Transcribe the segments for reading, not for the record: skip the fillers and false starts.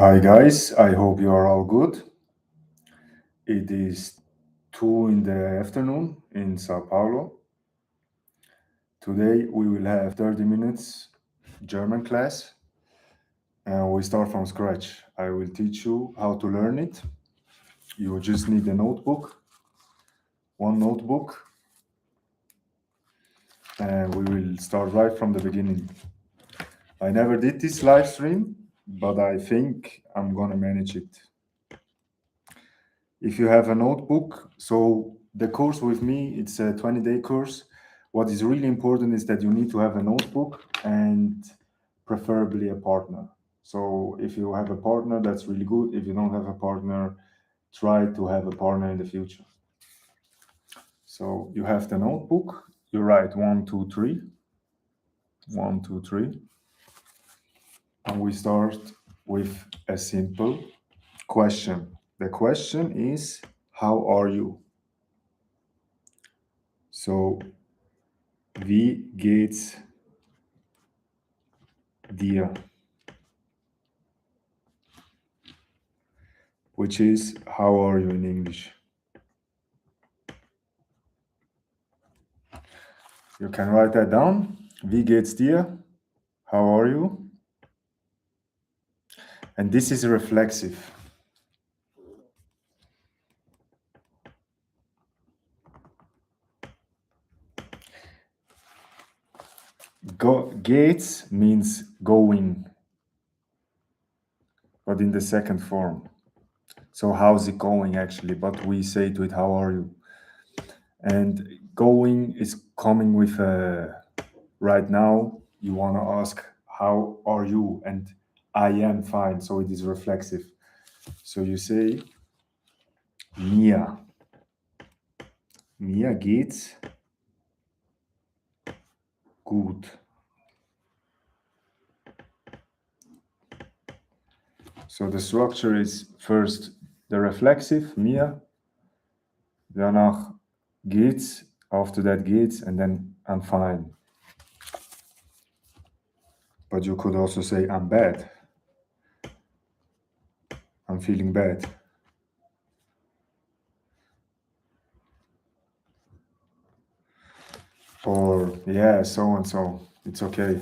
Hi guys, I hope you are all good. It is 2 in the afternoon in Sao Paulo. Today we will have 30 minutes German class and we start from scratch. I will teach you how to learn it. You just need a notebook, one notebook, and we will start right from the beginning. I never did this live stream, but I think I'm gonna manage it. If you have a notebook, so the course with me, it's a 20-day course. What is really important is that you need to have a notebook and preferably a partner. So if you have a partner, that's really good. If you don't have a partner, try to have a partner in the future. So you have the notebook, you write 1, 2, 3, 1, 2, 3, and we start with a simple question. The question is, how are you? So, wie geht's dir? Which is, how are you in English? You can write that down. Wie geht's dir? How are you? And this is reflexive. Geht's means going, but in the second form. So how's it going actually? But we say to it, how are you? And going is coming with right now, you want to ask, how are you? And I am fine. So it is reflexive. So you say, mir. Mir geht's gut. So the structure is first the reflexive, mir, danach geht's, after that geht's, and then I'm fine. But you could also say I'm bad. I'm feeling bad. Or yeah, so and so. It's okay.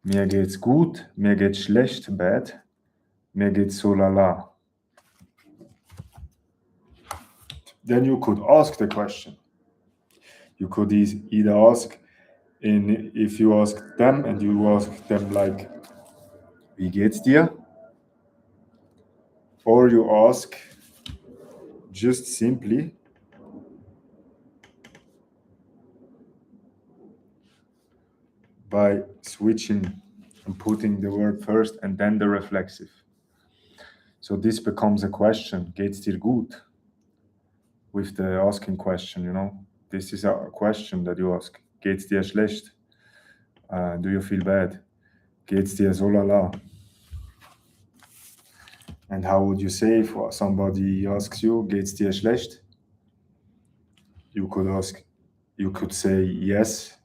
Mir geht's gut, mir geht's schlecht, bad. Mir geht's so lala. Then you could ask the question. You could either ask if you ask them and you ask them like, wie geht's dir? Or you ask just simply, by switching and putting the word first and then the reflexive. So this becomes a question, geht's dir gut? With the asking question, you know. This is a question that you ask. Geht's dir schlecht? Do you feel bad? Geht's dir so lala? And how would you say if somebody asks you, geht's dir schlecht? You could say yes.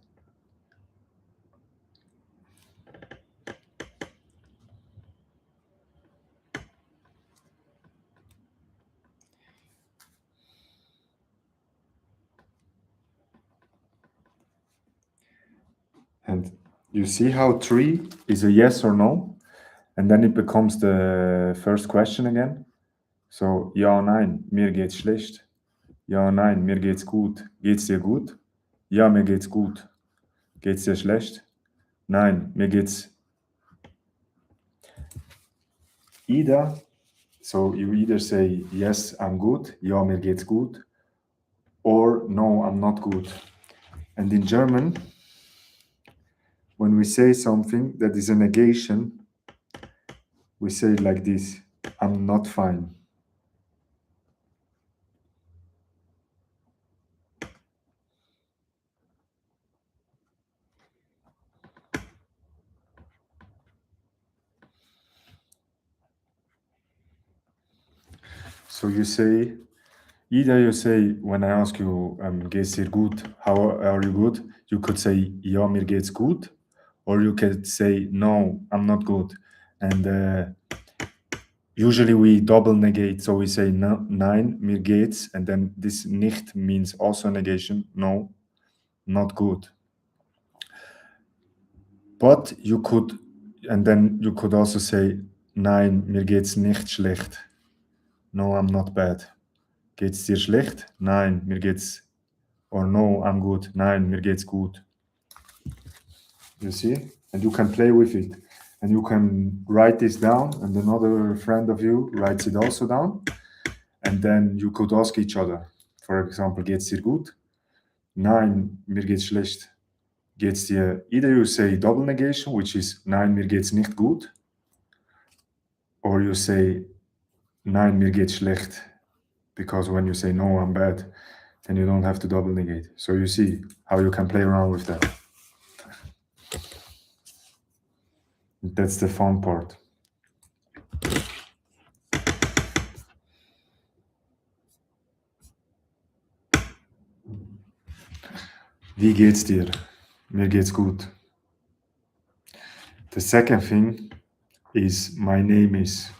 And you see how 3 is a yes or no? And then it becomes the first question again. So, ja, nein, mir geht's schlecht. Ja, nein, mir geht's gut. Geht's dir gut? Ja, mir geht's gut. Geht's dir schlecht? Nein, mir geht's. Either, so you either say, yes, I'm good, ja, mir geht's gut, or no, I'm not good. And in German, when we say something that is a negation, we say it like this, I'm not fine. So you say, either you say, when I ask you, geht's dir gut, how are you good? You could say, ja, mir geht's gut, or you could say, no, I'm not good. And usually we double negate, so we say no, nein, mir geht's, and then this nicht means also negation, no, not good. But you could, and then you could also say, nein, mir geht's nicht schlecht. No, I'm not bad. Geht's dir schlecht? Nein, mir geht's, or no, I'm good. Nein, mir geht's gut. You see? And you can play with it. And you can write this down, and another friend of you writes it also down. And then you could ask each other. For example, geht's dir gut? Nein, mir geht's schlecht. Geht's dir, either you say double negation, which is nein, mir geht's nicht gut, or you say nein, mir geht's schlecht, because when you say no, I'm bad, then you don't have to double negate. So you see how you can play around with that. That's the fun part. Wie geht's dir? Mir geht's gut. The second thing is my name is.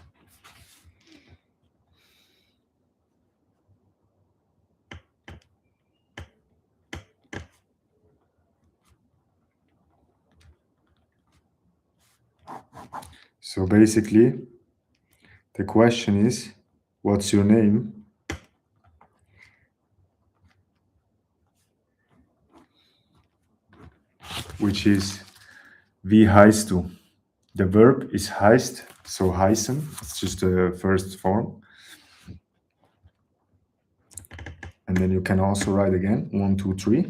So basically, the question is, what's your name? Which is, wie heißt du? The verb is heißt, so heißen, it's just the first form. And then you can also write again, 1, 2, 3.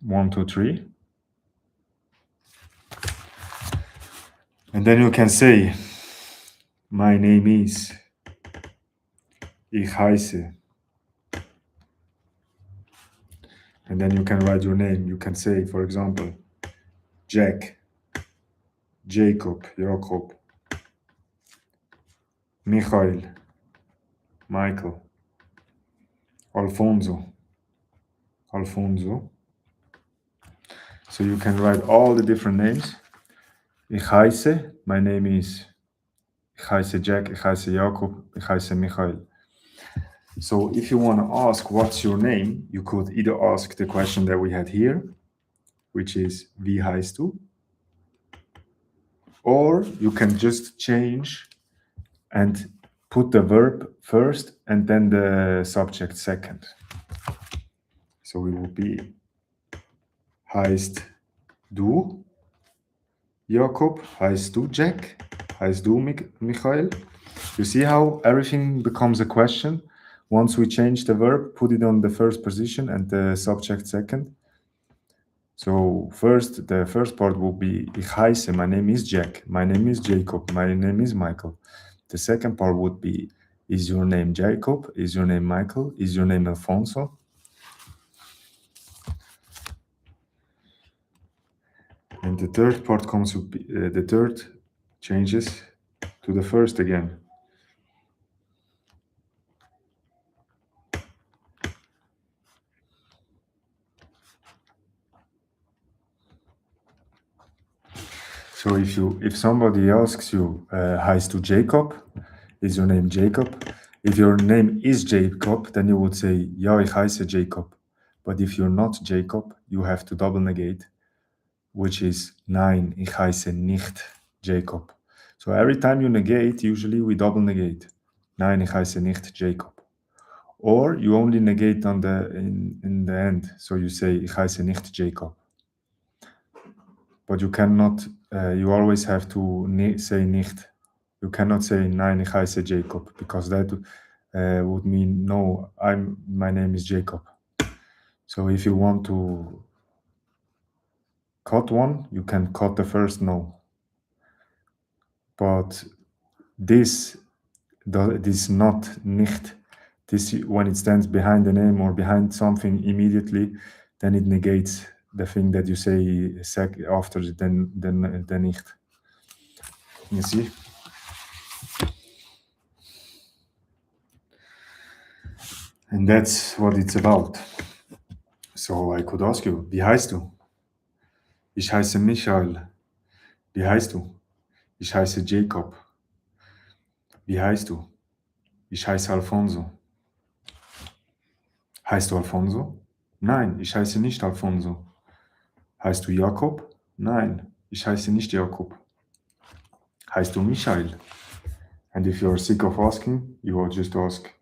1, 2, 3. And then you can say, my name is, ich heiße. And then you can write your name. You can say, for example, Jack, Jacob, Jakob, Michael, Michael, Alfonso, Alfonso. So you can write all the different names. Ich heiße, my name is, ich heiße Jack, ich heiße Jakob, ich heiße Michael. So if you want to ask what's your name, you could either ask the question that we had here, which is, wie heißt du? Or you can just change and put the verb first and then the subject second. So it will be, heißt du Jakob? Heißt du Jack? Heißt du Michael? You see how everything becomes a question? Once we change the verb, put it on the first position and the subject second. So first, the first part will be, ich heiße, my name is Jack, my name is Jacob, my name is Michael. The second part would be, is your name Jacob? Is your name Michael? Is your name Alfonso? And the third part comes with, the third changes to the first again. So if somebody asks you, heißt du Jacob? Is your name Jacob? If your name is Jacob, then you would say, ja, ich heiße Jacob. But if you're not Jacob, you have to double negate, which is, nein, ich heiße nicht Jacob. So every time you negate, usually we double negate. Nein, ich heiße nicht Jacob. Or you only negate on in the end. So you say, ich heiße nicht Jacob. But you cannot, you always have to say nicht. You cannot say, nein, ich heiße Jacob, because that would mean, no, my name is Jacob. So if you want to cut one, you can cut the first no. But this not nicht. This, when it stands behind the name or behind something immediately, then it negates the thing that you say after the nicht. You see? And that's what it's about. So I could ask you, wie heißt du? Ich heiße Michael. Wie heißt du? Ich heiße Jacob. Wie heißt du? Ich heiße Alfonso. Heißt du Alfonso? Nein, ich heiße nicht Alfonso. Heißt du Jakob? Nein, ich heiße nicht Jakob. Heißt du Michael? And if you're sick of asking, you will just ask.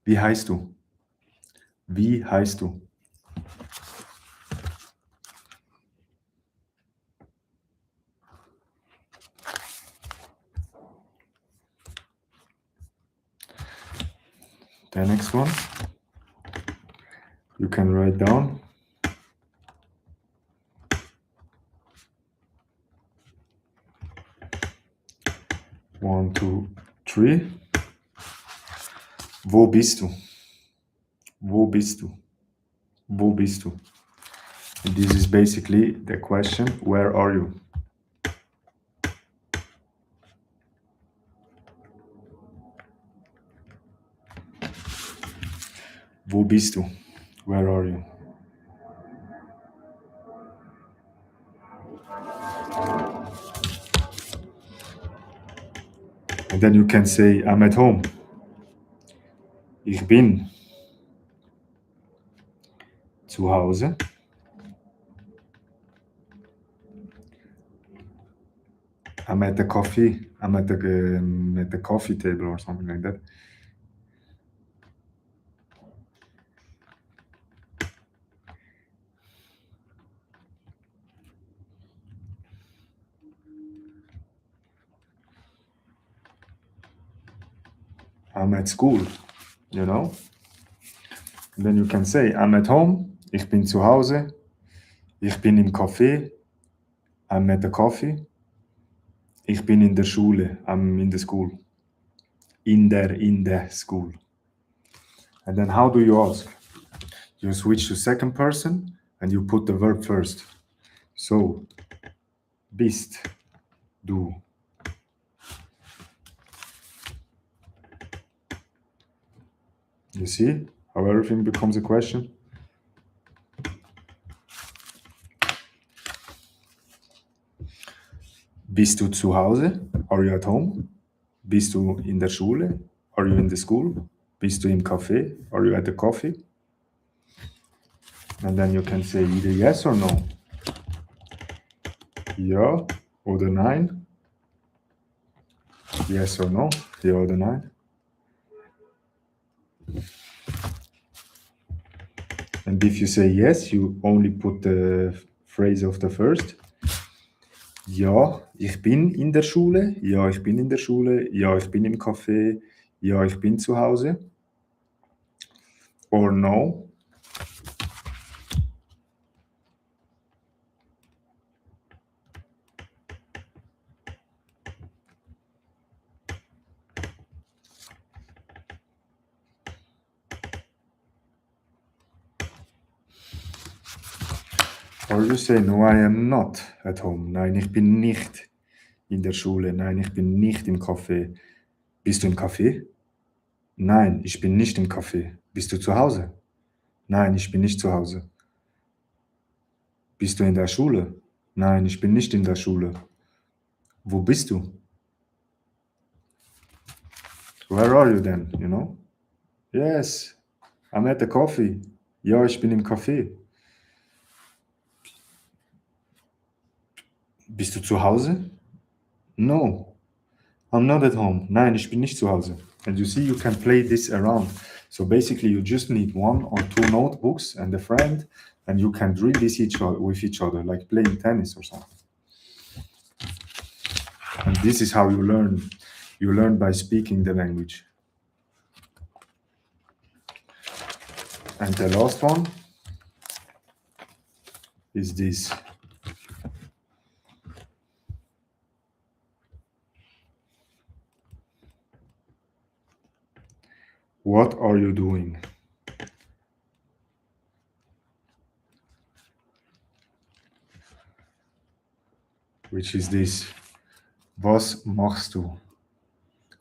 Wie heißt du? Wie heißt du? The next one, you can write down. One, two, three. Wo bist du? Wo bist du? Wo bist du? And this is basically the question, where are you? Wo bist du? Where are you? And then you can say, I'm at home. Ich bin zu Hause. I'm at the coffee. I'm at the coffee table or something like that. I'm at school, you know? And then you can say, I'm at home. Ich bin zu Hause. Ich bin im Café. I'm at the coffee. Ich bin in der Schule. I'm in the school. In the school. And then how do you ask? You switch to second person and you put the verb first. So, bist du. You see how everything becomes a question? Bist du zu Hause? Are you at home? Bist du in der Schule? Are you in the school? Bist du im Café? Are you at the coffee? And then you can say either yes or no. Ja oder nein. Yes or no. Ja oder nein. And if you say yes, you only put the phrase of the first. Ja, ich bin in der Schule. Ja, ich bin in der Schule. Ja, ich bin im Café. Ja, ich bin zu Hause. Or no. Or you say, no, I am not at home. Nein, ich bin nicht in der Schule. Nein, ich bin nicht im Café. Bist du im Café? Nein, ich bin nicht im Café. Bist du zu Hause? Nein, ich bin nicht zu Hause. Bist du in der Schule? Nein, ich bin nicht in der Schule. Wo bist du? Where are you then, you know? Yes, I'm at the coffee. Ja, ich bin im Café. Bist du zu Hause? No, I'm not at home. Nein, ich bin nicht zu Hause. And you see, you can play this around. So basically, you just need one or two notebooks and a friend, and you can drill this with each other, like playing tennis or something. And this is how you learn. You learn by speaking the language. And the last one is this. What are you doing? Which is this. Was machst du?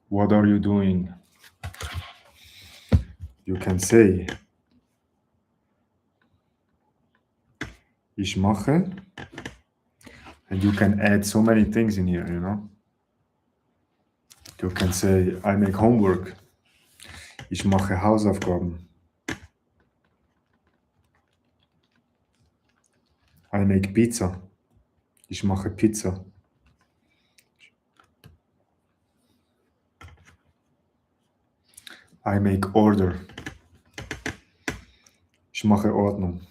What are you doing? You can say, ich mache And you can add so many things in here, you know. You can say, I make homework. Ich mache Hausaufgaben. I make pizza. Ich mache Pizza. I make order. Ich mache Ordnung.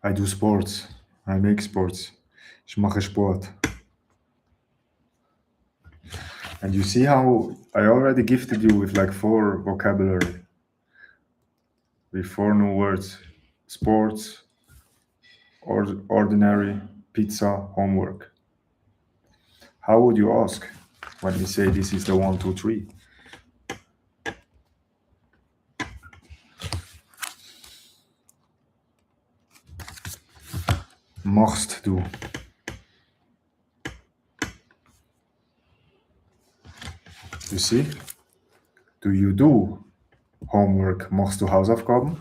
I do sports. I make sports. Ich mache Sport. And you see how I already gifted you with like 4 vocabulary, with 4 new words: sports, ordinary, pizza, homework. How would you ask when we say this is the 1, 2, 3? Machst du? You see? Do you do homework? Machst du Hausaufgaben?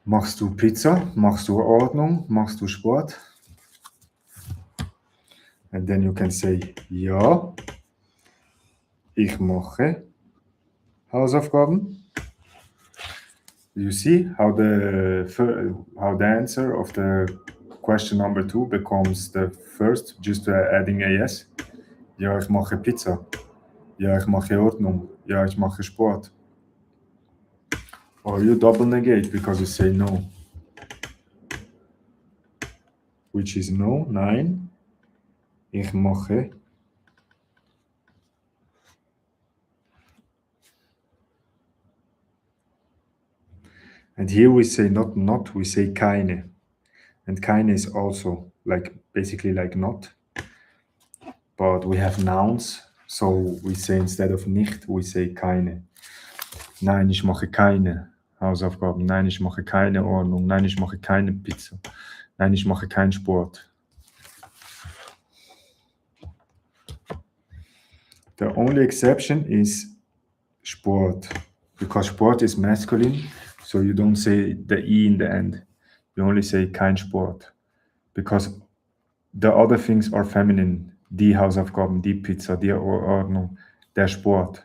Machst du Pizza? Machst du Ordnung? Machst du Sport? And then you can say, ja, ich mache Hausaufgaben. You see how the answer of the question number 2 becomes the first, just adding a yes. Ja, ich mache Pizza. Ja, ich mache Ordnung. Ja, ich mache Sport. Or you double negate because you say no. Which is no, nein. Ich mache. And here we say not, we say keine. And keine is also like basically like not. But we have nouns, so we say instead of nicht, we say keine. Nein, ich mache keine Hausaufgaben. Nein, ich mache keine Ordnung. Nein, ich mache keine Pizza. Nein, ich mache keinen Sport. The only exception is Sport, because Sport is masculine, so you don't say the E in the end. You only say kein Sport, because the other things are feminine. Die Hausaufgaben, die Pizza, die Ordnung, der Sport.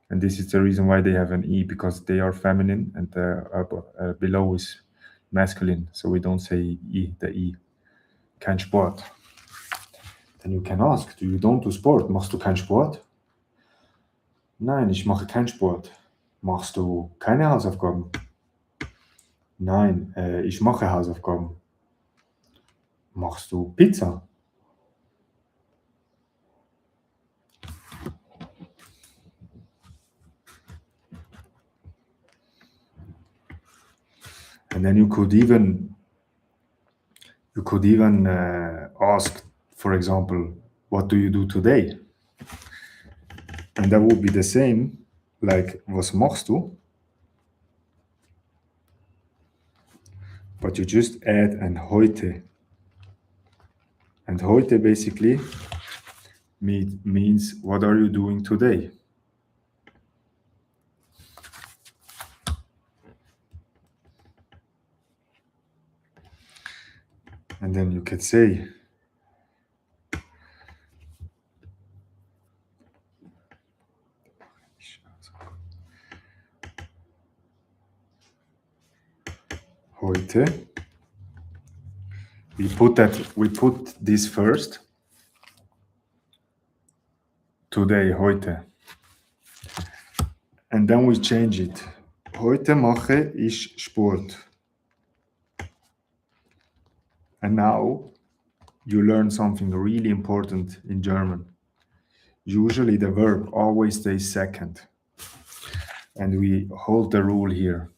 And this is the reason why they have an E, because they are feminine and the below is masculine. So we don't say E, the E. Kein Sport. Then you can ask, you don't do Sport? Machst du keinen Sport? Nein, ich mache keinen Sport. Machst du keine Hausaufgaben? Nein, ich mache Hausaufgaben. Machst du Pizza? And then you could even ask, for example, what do you do today? And that would be the same, like, was machst du? But you just add an heute. And heute basically means, what are you doing today? And then you could say, heute. We put this first. Today, heute. And then we change it. Heute mache ich Sport. And now you learn something really important in German. Usually the verb always stays second. And we hold the rule here.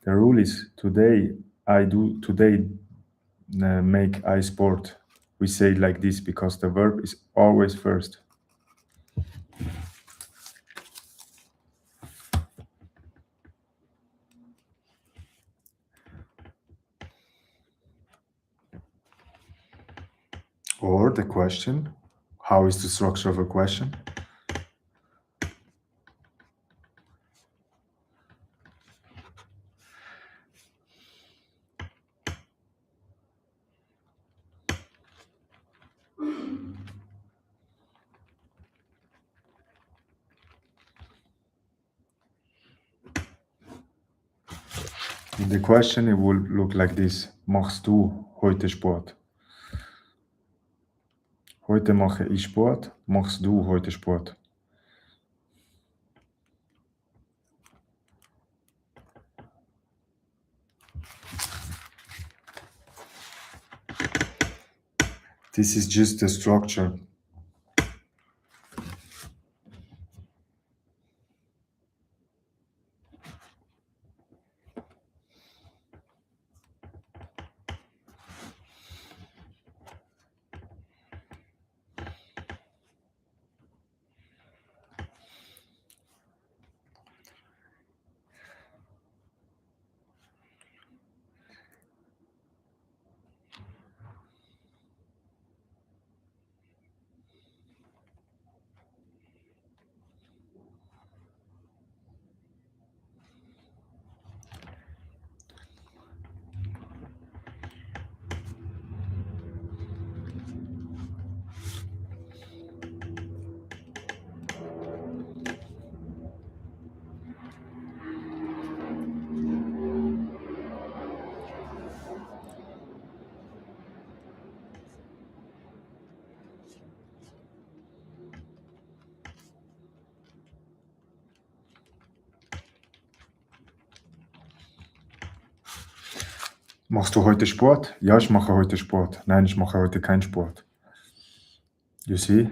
The rule is today make I sport. We say it like this because the verb is always first. Or the question, how is the structure of a question? In the question, it will look like this. Machst du heute Sport? Heute mache ich Sport. Machst du heute Sport? This is just the structure. Machst du heute Sport? Ja, ich mache heute Sport. Nein, ich mache heute keinen Sport. You see?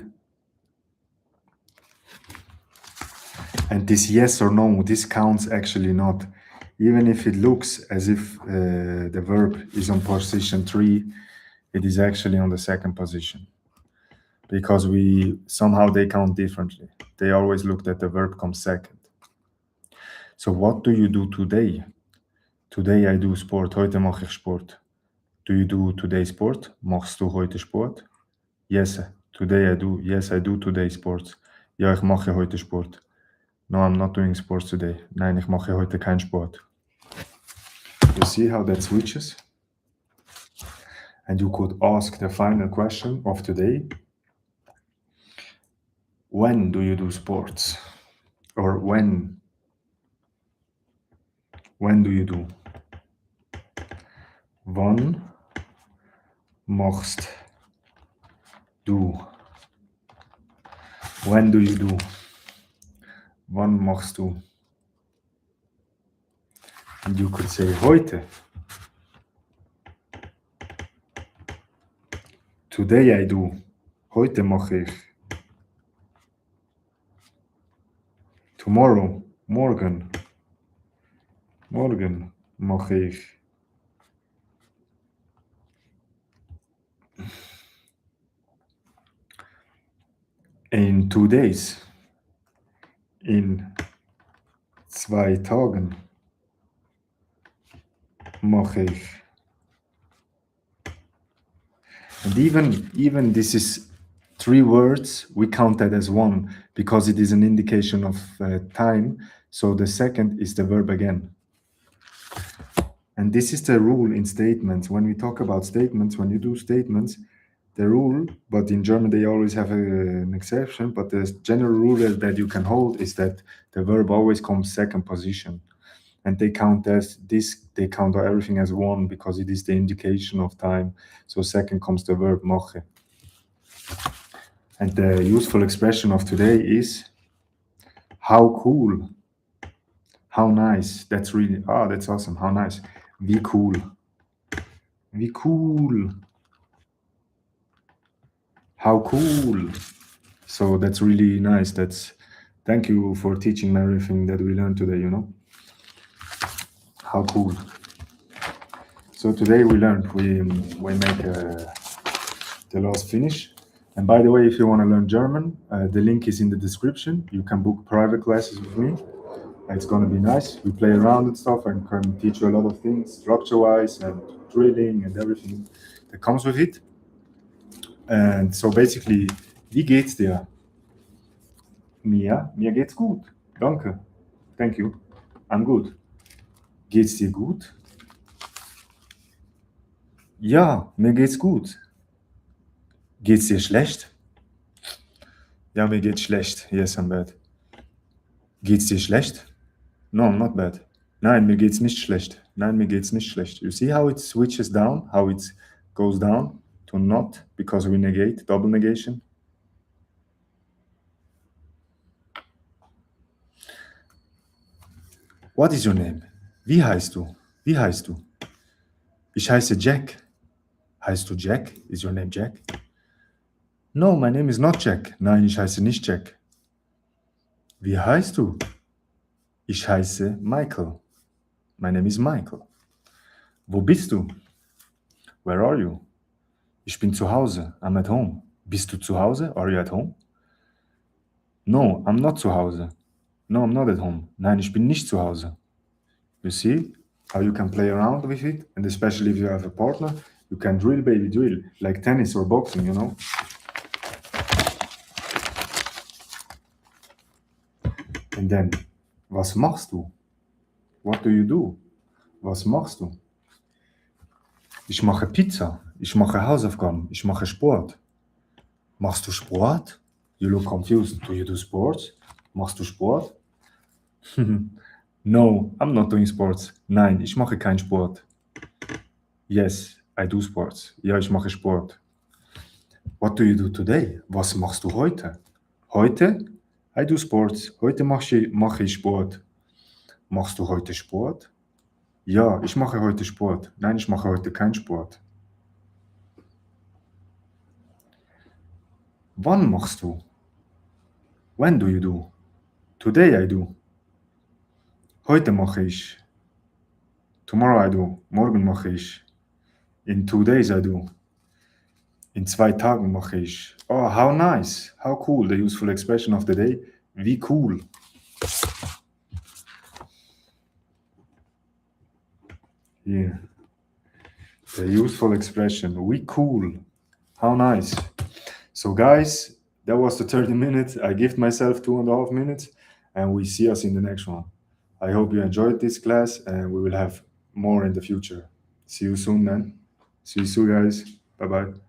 And this yes or no, this counts actually not. Even if it looks as if the verb is on position 3, it is actually on the second position. Because somehow they count differently. They always look that the verb comes second. So what do you do today? Today I do sport. Heute mache ich Sport. Do you do today sport? Machst du heute Sport? Yes, today I do. Yes, I do today sports. Ja, ich mache heute Sport. No, I'm not doing sports today. Nein, ich mache heute keinen Sport. You see how that switches? And you could ask the final question of today. When do you do sports? Or when do you do? Wann machst du? When do you do? Wann machst du? And you could say heute. Today I do. Heute mache ich. Tomorrow, morgen. Morgen mache ich. In 2 days. In 2 Tagen mache ich. And even this is 3 words, we count that as one because it is an indication of time. So the second is the verb again. And this is the rule in statements. When we talk about statements, when you do statements, the rule, but in German they always have an exception, but the general rule that you can hold is that the verb always comes second position. And they count everything as one because it is the indication of time. So second comes the verb mache. And the useful expression of today is how cool, how nice. That's awesome. How nice. Wie cool. Wie cool. How cool. So that's really nice. Thank you for teaching me everything that we learned today, How cool. So today we learned, we make the last finish. And by the way, if you want to learn German, the link is in the description. You can book private classes with me. It's going to be nice. We play around and stuff and can teach you a lot of things, structure-wise and drilling and everything that comes with it. And so basically, wie geht's dir? Mir geht's gut. Danke. Thank you. I'm good. Geht's dir gut? Ja, mir geht's gut. Geht's dir schlecht? Ja, mir geht's schlecht. Yes, I'm bad. Geht's dir schlecht? No, I'm not bad. Nein, mir geht's nicht schlecht. Nein, mir geht's nicht schlecht. You see how it switches down? How it goes down to not because we negate, double negation? What is your name? Wie heißt du? Wie heißt du? Ich heiße Jack. Heißt du Jack? Is your name Jack? No, my name is not Jack. Nein, ich heiße nicht Jack. Wie heißt du? Ich heiße Michael. My name is Michael. Wo bist du? Where are you? Ich bin zu Hause. I'm at home. Bist du zu Hause? Are you at home? No, I'm not zu Hause. No, I'm not at home. Nein, ich bin nicht zu Hause. You see how you can play around with it? And especially if you have a partner, you can drill, baby, drill. Like tennis or boxing, you know? And then, was machst du? What do you do? Was machst du? Ich mache Pizza. Ich mache Hausaufgaben. Ich mache Sport. Machst du Sport? You look confused. Do you do sports? Machst du Sport? No, I'm not doing sports. Nein, ich mache keinen Sport. Yes, I do sports. Ja, ich mache Sport. What do you do today? Was machst du heute? Heute? I do sports. Heute mache ich Sport. Machst du heute Sport? Ja, ich mache heute Sport. Nein, ich mache heute keinen Sport. Wann machst du? When do you do? Today I do. Heute mache ich. Tomorrow I do. Morgen mache ich. In 2 days I do. In 2 Tagen mache ich. Oh, how nice. How cool. The useful expression of the day. Wie cool. Here. The useful expression. Wie cool. How nice. So guys, that was the 30 minutes. I give myself 2.5 minutes and we see us in the next one. I hope you enjoyed this class and we will have more in the future. See you soon, man. See you soon, guys. Bye-bye.